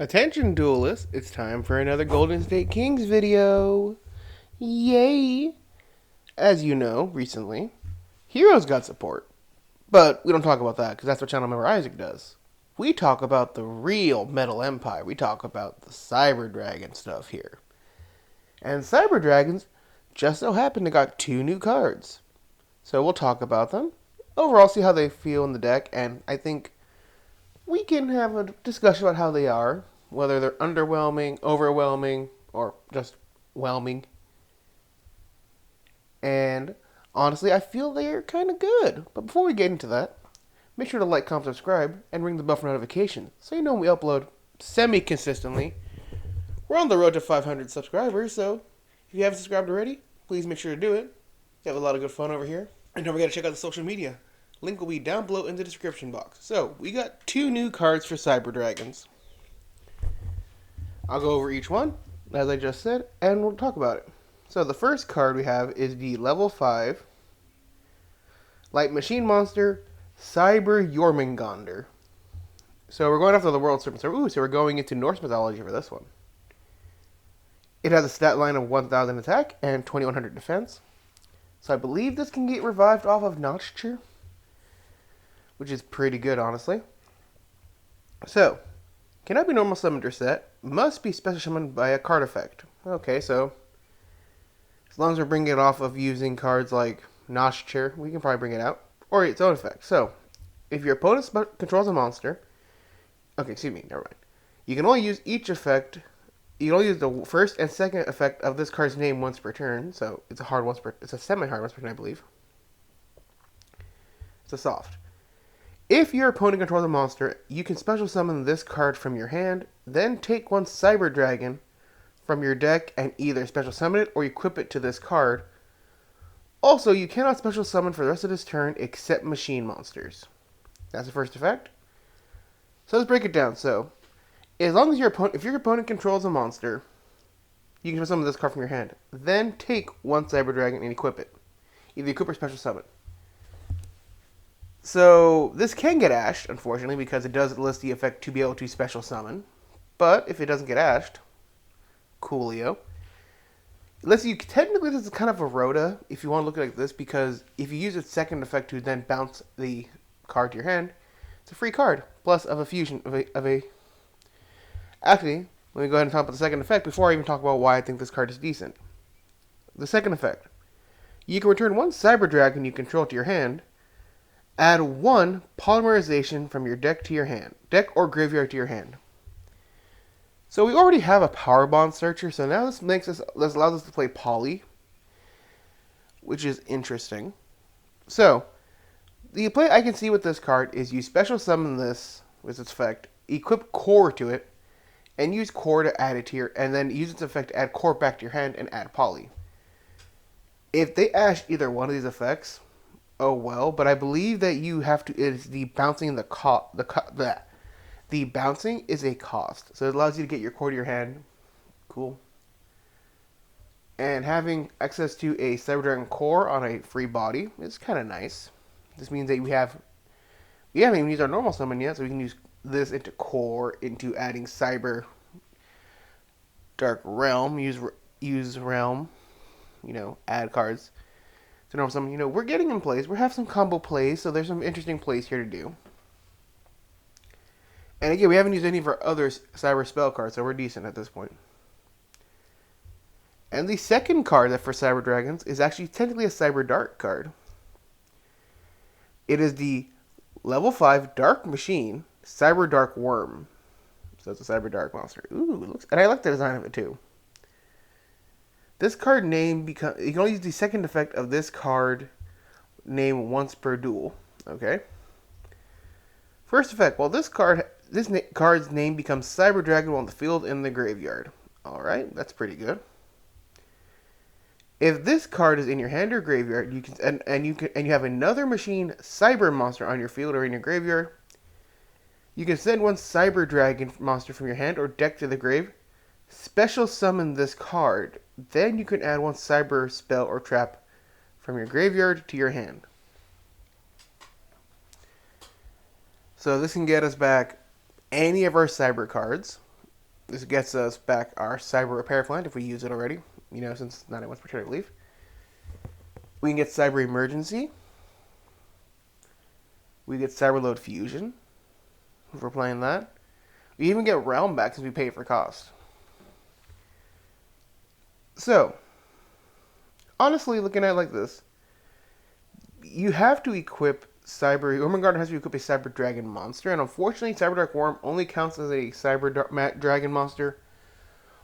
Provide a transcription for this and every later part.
Attention duelists, it's time for another Golden State Kings video. Yay! As you know, recently, Heroes got support. But we don't talk about that because that's what channel member Isaac does. We talk about the real Metal Empire. We talk about the Cyber Dragon stuff here. And Cyber Dragons just so happen to got 2 new cards. So we'll talk about them. Overall, see how they feel in the deck, and I think we can have a discussion about how they are, whether they're underwhelming, overwhelming, or just whelming. And honestly, I feel they're kind of good. But before we get into that, make sure to like, comment, subscribe, and ring the bell for notifications so you know when we upload semi-consistently. We're on the road to 500 subscribers, so if you haven't subscribed already, please make sure to do it. We have a lot of good fun over here. And don't forget to check out the social media. Link will be down below in the description box. So, we got 2 new cards for Cyber Dragons. I'll go over each one, as I just said, and we'll talk about it. So, the first card we have is the level 5 Light Machine Monster, Jormungandr. So, we're going after the World Serpent. So we're going into Norse mythology for this one. It has a stat line of 1000 attack and 2100 defense. So, I believe this can get revived off of Notcher, which is pretty good, honestly. So, cannot be normal summoned or set. Must be special summoned by a card effect. Okay, so as long as we're bringing it off of using cards like Notcher, we can probably bring it out. Or its own effect. So, if your opponent controls a monster... Okay, excuse me, never mind. You can only use each effect... You can only use the first and second effect of this card's name once per turn. So, it's a semi-hard once per turn, I believe. It's a soft. If your opponent controls a monster, you can special summon this card from your hand, then take 1 Cyber Dragon from your deck and either special summon it or equip it to this card. Also, you cannot special summon for the rest of this turn except machine monsters. That's the first effect. So let's break it down. So, as long as if your opponent controls a monster, you can summon this card from your hand. Then take 1 Cyber Dragon and equip it. Either equip or special summon. So, this can get ashed, unfortunately, because it does list the effect to be able to special summon. But, if it doesn't get ashed, coolio. Technically this is kind of a rota, if you want to look at it like this, because if you use its second effect to then bounce the card to your hand, it's a free card, plus of a fusion, Actually, let me go ahead and talk about the second effect before I even talk about why I think this card is decent. The second effect. You can return 1 Cyber Dragon you control to your hand. Add 1 polymerization from your deck to your hand. Deck or graveyard to your hand. So we already have a power bond searcher, so now this allows us to play poly, which is interesting. So, the play I can see with this card is you special summon this with its effect, equip core to it, and use core to add it to your, and then use its effect to add core back to your hand and add poly. If they ash either one of these effects, oh well, but I believe that you have to, it's the bouncing the bouncing is a cost. So it allows you to get your core to your hand. Cool. And having access to a Cyber Dragon core on a free body is kind of nice. This means that we haven't even used our normal summon yet, so we can use this into core, into adding Cyber Dark Realm, use Realm, add cards. So normal summon, we're getting in plays. We have some combo plays, so there's some interesting plays here to do. And again, we haven't used any of our other Cyber spell cards, so we're decent at this point. And the second card for Cyber Dragons is actually technically a Cyberdark card. It is the level 5 Dark Machine, Cyberdark Wurm. So it's a Cyberdark monster. Ooh, and I like the design of it too. This card name you can only use the second effect of this card name once per duel. Okay. First effect, well, this card's name becomes Cyber Dragon while on the field in the graveyard. Alright, that's pretty good. If this card is in your hand or graveyard, you have another machine Cyber monster on your field or in your graveyard, you can send 1 Cyber Dragon monster from your hand or deck to the grave, special summon this card, then you can add 1 Cyber spell or trap from your graveyard to your hand. So this can get us back any of our Cyber cards. This gets us back our Cyber Repair Plant if we use it already. You know, since not anyone's paternity leave. We can get Cyber Emergency. We get Cyber Load Fusion if we're playing that. We even get Realm back since we pay it for cost. So, honestly, looking at it like this, you have to equip Jormungandr has to equip a Cyber Dragon monster, and unfortunately, Cyberdark Wurm only counts as a Cyber Dragon monster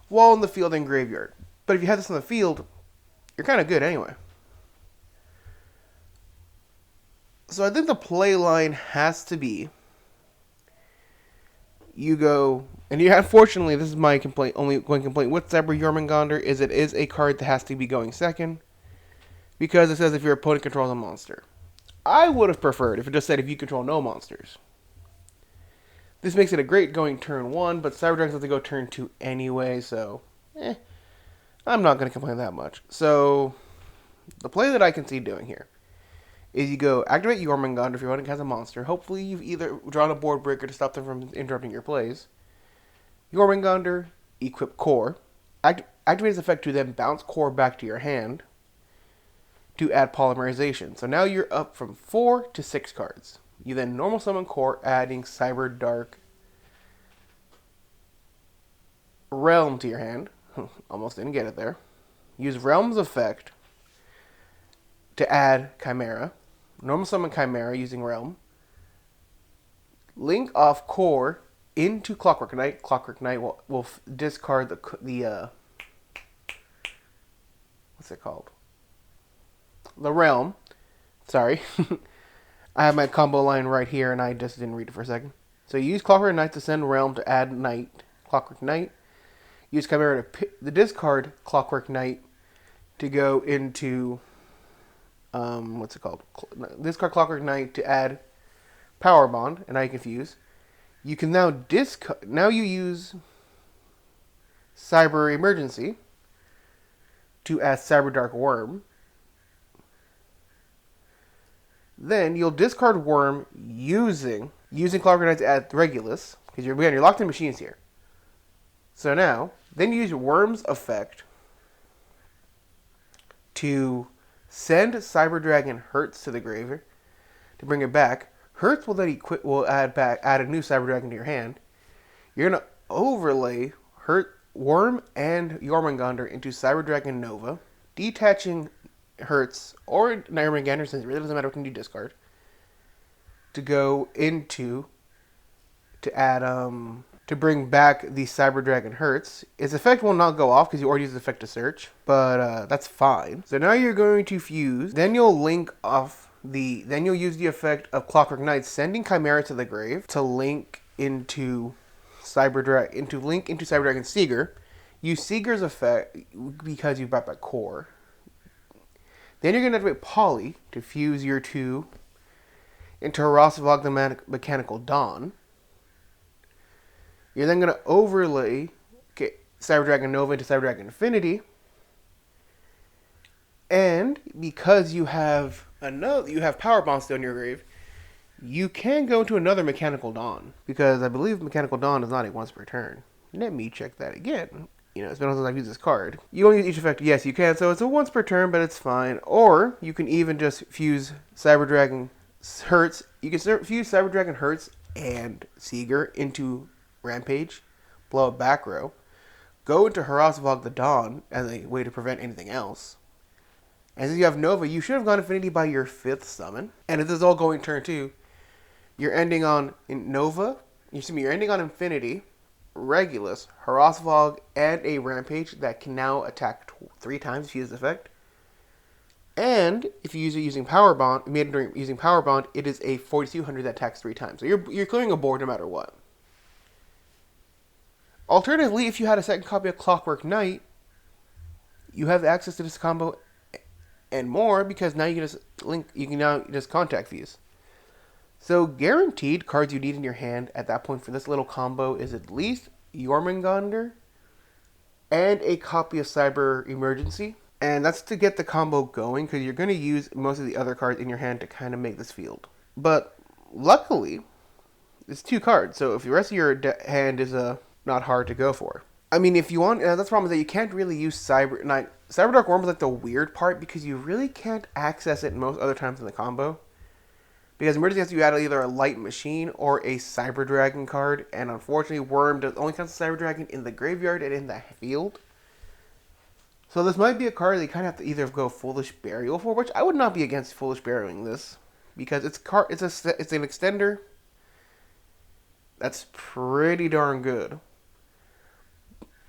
while in the field and graveyard. But if you have this in the field, you're kind of good anyway. So I think the play line has to be Yugioh, and unfortunately, this is my complaint. Only going complaint with Cyber Jormungandr is it is a card that has to be going second because it says if your opponent controls a monster. I would have preferred if it just said if you control no monsters. This makes it a great going turn 1, but Cyber Dragons have to go turn 2 anyway, so I'm not going to complain that much. So the play that I can see doing here is you go activate Jormungandr if your opponent has a monster. Hopefully you've either drawn a board breaker to stop them from interrupting your plays. Jormungandr, equip Core. Activate its effect to then bounce Core back to your hand to add Polymerization. So now you're up from 4 to 6 cards. You then normal summon Core, adding Cyberdark Realm to your hand. Almost didn't get it there. Use Realm's effect to add Chimera. Normal summon Chimera using Realm. Link off Core into Clockwork Knight. Clockwork Knight will discard the what's it called? The Realm. Sorry. I have my combo line right here, and I just didn't read it for a second. So you use Clockwork Knight to send Realm to add Knight. Clockwork Knight. Use Chimera to discard Clockwork Knight to go into what's it called? Discard Clockwork Knight to add Power Bond, and I confuse. You can now discard. Now you use Cyber Emergency to add Cyberdark Wurm. Then you'll discard Wurm using Clockwork Knight to add Regulus, because you're locked in machines here. So now, then you use Wurm's effect to send Cyber Dragon Hertz to the graveyard to bring it back. Hertz will then add a new Cyber Dragon to your hand. You're gonna overlay Wurm and Jormungandr into Cyber Dragon Nova, detaching Hertz or Jormungandr, since it really doesn't matter what you discard, to go into to bring back the Cyber Dragon Hertz. Its effect will not go off because you already used the effect to search, but that's fine. So now you're going to fuse. Then you'll link off then you'll use the effect of Clockwork Knight, sending Chimera to the grave to link into Cyber Dragon Seeger. Use Seeger's effect because you brought back Core. Then you're going to activate Poly to fuse your 2 into Harasavog the Mechanical Dawn. You're then going to overlay Cyber Dragon Nova into Cyber Dragon Infinity. And because you have Power Bond still in your grave, you can go into another Mechanical Dawn, because I believe Mechanical Dawn is not a once per turn. Let me check that again. It's been a while since I've used this card. You only use each effect. Yes, you can. So it's a once per turn, but it's fine. Or you can even just fuse Cyber Dragon Hertz. You can fuse Cyber Dragon Hertz and Seeger into Rampage, blow up back row, go into Harasavog the Dawn as a way to prevent anything else. And since you have Nova, you should have gone Infinity by your 5th summon. And if this is all going turn 2, you're ending on Nova. You're ending on Infinity, Regulus, Harasavog, and a Rampage that can now attack 3 times if you use this effect. And if you use it using Power Bond, it is a 4200 that attacks 3 times. So you're clearing a board no matter what. Alternatively, if you had a second copy of Clockwork Knight, you have access to this combo and more, because now you can now just contact fuse. So guaranteed cards you need in your hand at that point for this little combo is at least Jormungandr and a copy of Cyber Emergency. And that's to get the combo going, because you're going to use most of the other cards in your hand to kind of make this field. But luckily, it's 2 cards. So if the rest of your hand is not hard to go for. I mean, if you want, that's the problem is that you can't really use Cyberdark Wurm is like the weird part because you really can't access it most other times in the combo. Because emergency has to add either a light machine or a Cyber Dragon card, and unfortunately, Wurm does only counts Cyber Dragon in the graveyard and in the field. So this might be a card that you kind of have to either go Foolish Burial for, which I would not be against Foolish Burying this because it's an extender that's pretty darn good.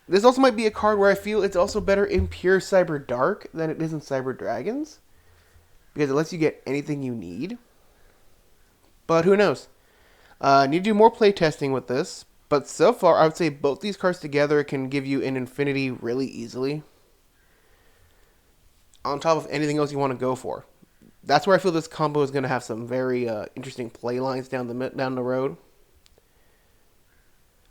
This also might be a card where I feel it's also better in pure Cyber Dark than it is in Cyber Dragons because it lets you get anything you need. But who knows? Need to do more playtesting with this. But so far, I would say both these cards together can give you an infinity really easily. On top of anything else you want to go for. That's where I feel this combo is going to have some very interesting play lines down the road.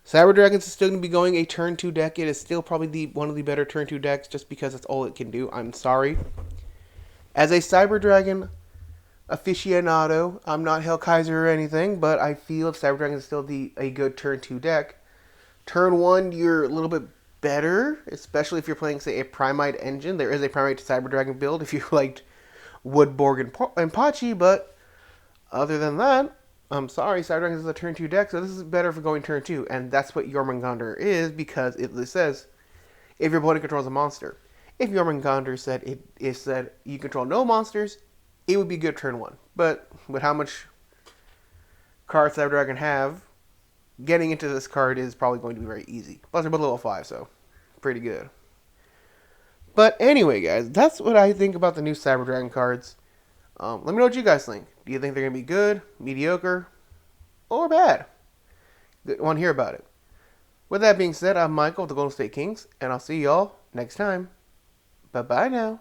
Cyber Dragons is still going to be going a turn 2 deck. It is still probably one of the better turn 2 decks just because that's all it can do. I'm sorry. As a Cyber Dragon aficionado, I'm not Hellkaiser or anything, but I feel if Cyber Dragon is still a good turn 2 deck. Turn 1, you're a little bit better, especially if you're playing, say, a Primite engine. There is a Primite Cyber Dragon build if you liked Woodborg and Pachi, but other than that, I'm sorry, Cyber Dragon is a turn 2 deck, so this is better for going turn 2, and that's what Jormungandr is because it says if your opponent controls a monster. If Jormungandr said you control no monsters, it would be good turn 1. But with how much cards Cyber Dragon have, getting into this card is probably going to be very easy. Plus, they're both level 5, so pretty good. But anyway, guys, that's what I think about the new Cyber Dragon cards. Let me know what you guys think. Do you think they're going to be good, mediocre, or bad? I want to hear about it. With that being said, I'm Michael of the Golden State Kings, and I'll see y'all next time. Bye-bye now.